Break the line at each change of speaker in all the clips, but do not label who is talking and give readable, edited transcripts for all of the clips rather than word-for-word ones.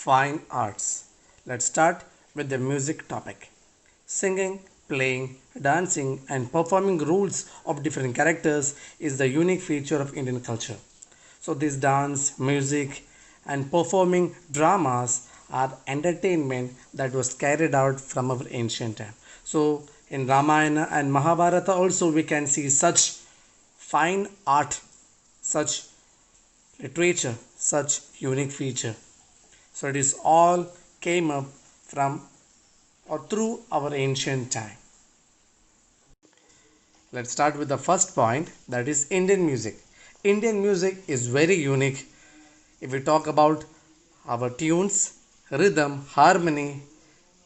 Fine arts. Let's start with the music topic. Singing, playing, dancing, and performing roles of different characters is the unique feature of Indian culture. So, this dance, music, and performing dramas are entertainment that was carried out from our ancient time. So, in Ramayana and Mahabharata, also we can see such fine art, such literature, such unique feature. So it is all came up from or through our ancient time. Let's start with the first point, that is Indian music. Indian music is very unique. If we talk about our tunes, rhythm, harmony,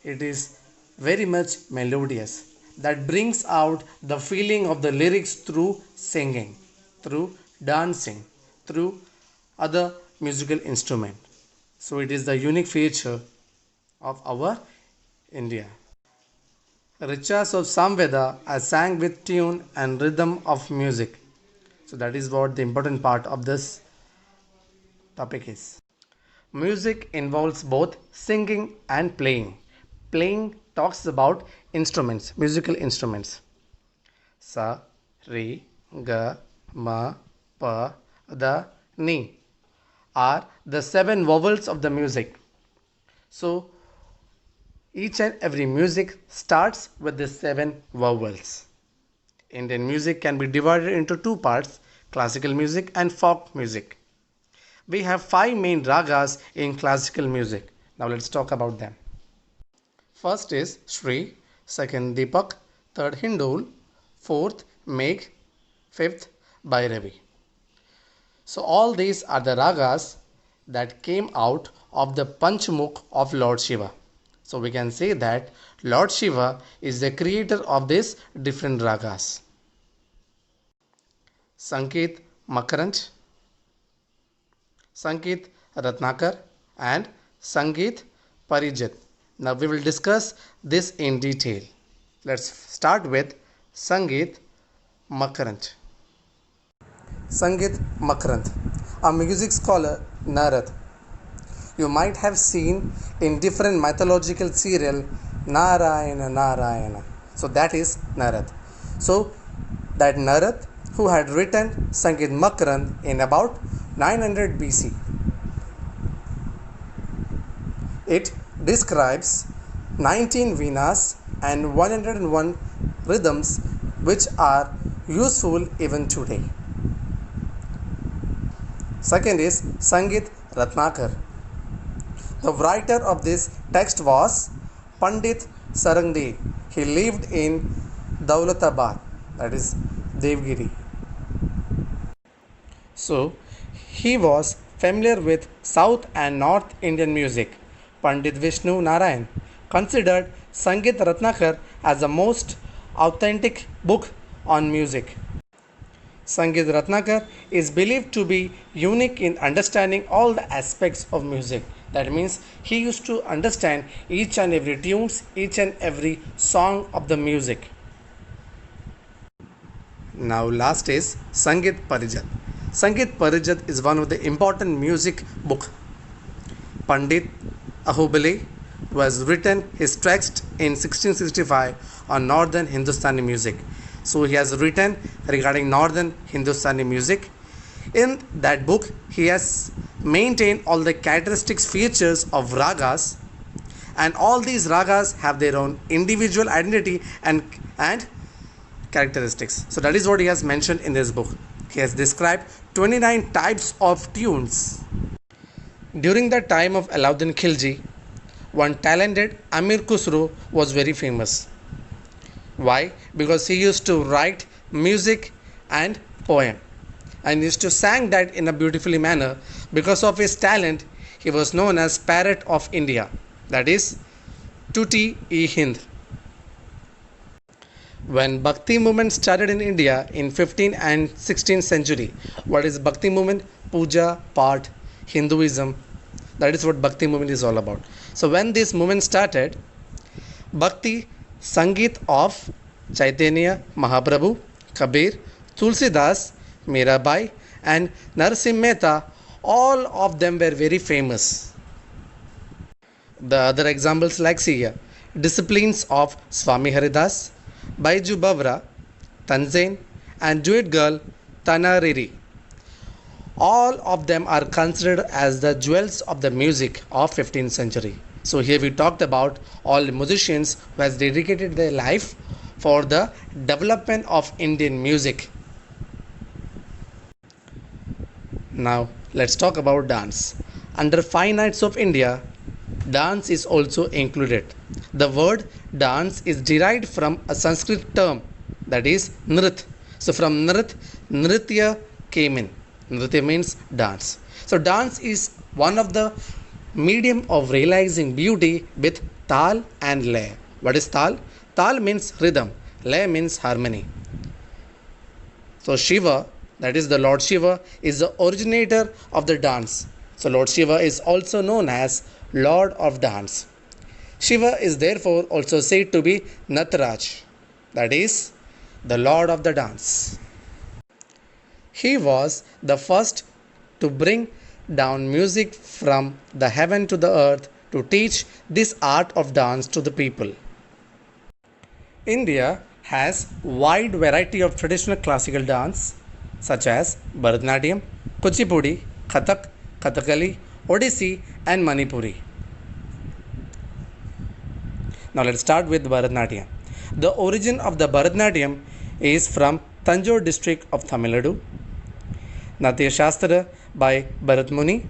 it is very much melodious. That brings out the feeling of the lyrics through singing, through dancing, through other musical instrument. So it is the unique feature of our India. Riches of Samveda are sang with tune and rhythm of music. So that is what the important part of this topic is. Music involves both singing and playing. Playing talks about instruments, musical instruments. Sa, Re, Ga, Ma, Pa, Da, Ni are the seven vowels of the music. So each and every music starts with the seven vowels. Indian music can be divided into two parts, classical music and folk music. We have five main ragas in classical music. Now let's talk about them. First is Shri, second Deepak, third Hindol, fourth Megh, fifth Bhairavi. So all these are the ragas that came out of the Panchmukh of Lord Shiva. So we can say that Lord Shiva is the creator of these different ragas. Sankeet Makarant, Sankeet Ratnakar and Sangeet Parijat. Now we will discuss this in detail. Let's start with Sangeet Makarant. Sangeet Makarant, a music scholar, Narad. You might have seen in different mythological serial Narayana Narayana. So that is Narad. So that Narad who had written Sangeet Makarant in about 900 BC. It describes 19 Venas and 101 rhythms which are useful even today. Second is Sangeet Ratnakar. The writer of this text was Pandit Sarangdev. He lived in Daulatabad, that is Devgiri. So, he was familiar with South and North Indian music. Pandit Vishnu Narayan considered Sangeet Ratnakar as the most authentic book on music. Sangeet Ratnakar is believed to be unique in understanding all the aspects of music. That means he used to understand each and every tunes, each and every song of the music. Now last is Sangeet Parijat. Sangeet Parijat is one of the important music book. Pandit Ahobale was written his text in 1665 on northern Hindustani music. So he has written regarding northern Hindustani music. In that book, he has maintained all the characteristics features of ragas, and all these ragas have their own individual identity and characteristics. So that is what he has mentioned in this book. He has described 29 types of tunes. During the time of Alauddin Khilji, one talented Amir Khusro was very famous. Why? Because he used to write music and poem and used to sing that in a beautifully manner. Because of his talent, he was known as Parrot of India, that is Tuti-e-Hind. When Bhakti movement started in India in 15th and 16th century, what is Bhakti movement? Puja, Path, Hinduism. That is what Bhakti movement is all about. So when this movement started, Bhakti Sangeet of Chaitanya Mahaprabhu, Kabir, Tulsidas, Mirabai and Narasimha Mehta, all of them were very famous. The other examples like see here, disciplines of Swami Haridas, Baiju Bavra, Tanzain, and duet girl Tanariri. All of them are considered as the jewels of the music of 15th century. So here we talked about all the musicians who has dedicated their life for the development of Indian music. Now let's talk about dance. Under Five Nights of India, dance is also included. The word dance is derived from a Sanskrit term, that is nrit. So from nrit, nritya came in. Nritya means dance. So dance is one of the medium of realizing beauty with tal and lay. What is tal? Tal means rhythm, lay means harmony. So Shiva, that is the Lord Shiva, is the originator of the dance. So Lord Shiva is also known as Lord of Dance. Shiva is therefore also said to be Nataraj, that is the Lord of the Dance. He was the first to bring down music from the heaven to the earth to teach this art of dance to the people. India has wide variety of traditional classical dance such as Bharatanatyam, Kuchipudi, Kathak, Kathakali, Odissi and Manipuri. Now let's start with Bharatanatyam. The origin of the Bharatanatyam is from Tanjore district of Tamil Nadu. Natya Shastra by Bharat Muni,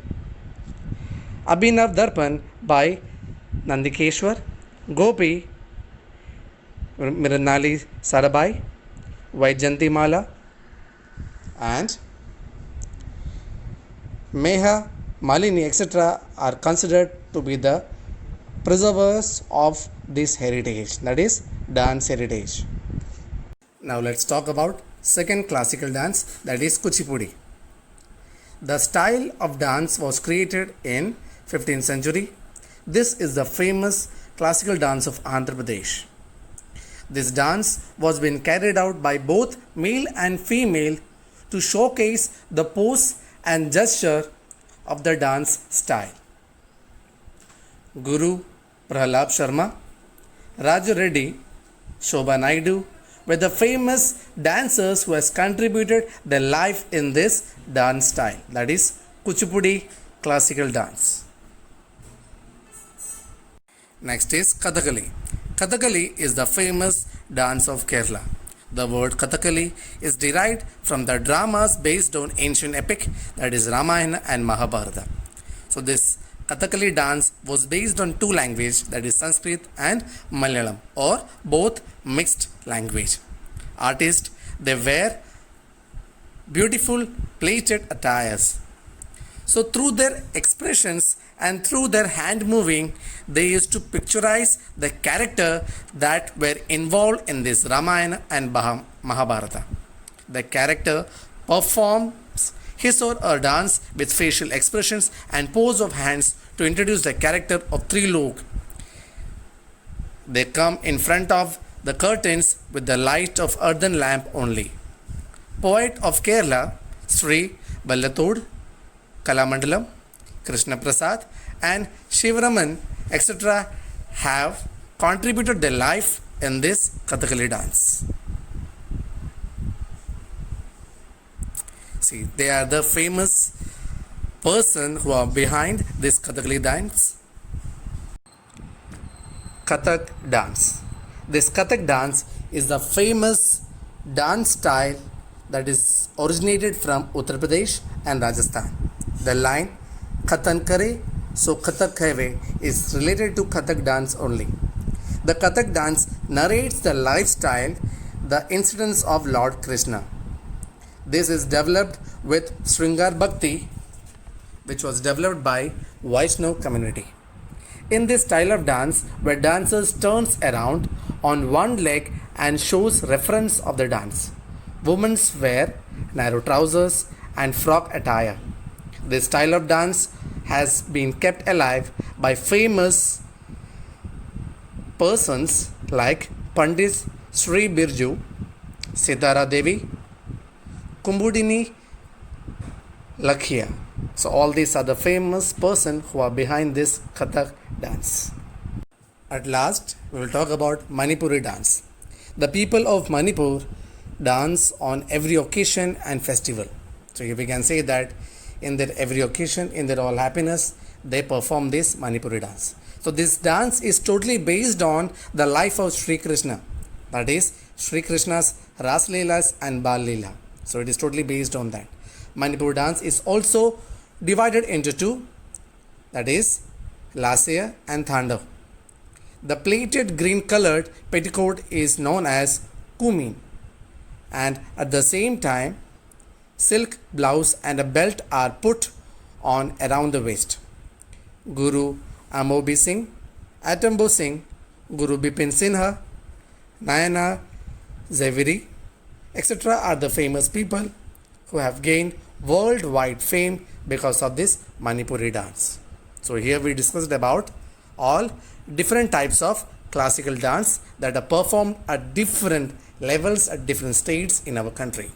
Abhinav Darpan by Nandikeshwar, Gopi Miranali Sarabai, Vaijanti Mala, and Meha, Malini, etc. are considered to be the preservers of this heritage, that is dance heritage. Now let's talk about second classical dance, that is Kuchipudi. The style of dance was created in 15th century. This is the famous classical dance of Andhra Pradesh. This dance was being carried out by both male and female to showcase the pose and gesture of the dance style. Guru Prahlad Sharma, Raju Reddy, Shobha Naidu were the famous dancers who has contributed their life in this dance style, that is Kuchipudi classical dance. Next is Kathakali. Kathakali is the famous dance of Kerala. The word Kathakali is derived from the dramas based on ancient epic, that is Ramayana and Mahabharata. So this Kathakali dance was based on two languages, that is Sanskrit and Malayalam, or both mixed language. Artists, they wear beautiful pleated attires. So through their expressions and through their hand moving, they used to picturize the character that were involved in this Ramayana and Mahabharata. The character performs his or her dance with facial expressions and pose of hands to introduce the character of Trilok. They come in front of the curtains with the light of earthen lamp only. Poet of Kerala, Sri Ballatod, Kalamandalam, Krishna Prasad and Shivaraman, etc. have contributed their life in this Kathakali dance. See, they are the famous person who are behind this Kathakali dance. Kathak dance. This Kathak dance is the famous dance style that is originated from Uttar Pradesh and Rajasthan. The line Khatan Kare so Kathak Have is related to Kathak dance only. The Kathak dance narrates the lifestyle, the incidents of Lord Krishna. This is developed with Sringar Bhakti, which was developed by Vaishnav community. In this style of dance, where dancers turns around on one leg and shows reference of the dance. Women wear narrow trousers and frock attire. This style of dance has been kept alive by famous persons like Pandit Sri Birju, Sitara Devi, Kumbudini Lakhia. So all these are the famous person who are behind this Kathak dance. At last, we will talk about Manipuri dance. The people of Manipur dance on every occasion and festival. So we can say that in their every occasion, in their all happiness, they perform this Manipuri dance. So this dance is totally based on the life of Sri Krishna. That is Sri Krishna's Ras Leelas and Bal Leela. So it is totally based on that. Manipur dance is also divided into two, that is Lasya and Thandav. The plaited green colored petticoat is known as Kumin, and at the same time silk blouse and a belt are put on around the waist. Guru Amobi Singh, Atambo Singh, Guru Bipin Sinha, Nayana Zaveri, etc. are the famous people who have gained worldwide fame because of this Manipuri dance. So here we discussed about all different types of classical dance that are performed at different levels at different states in our country.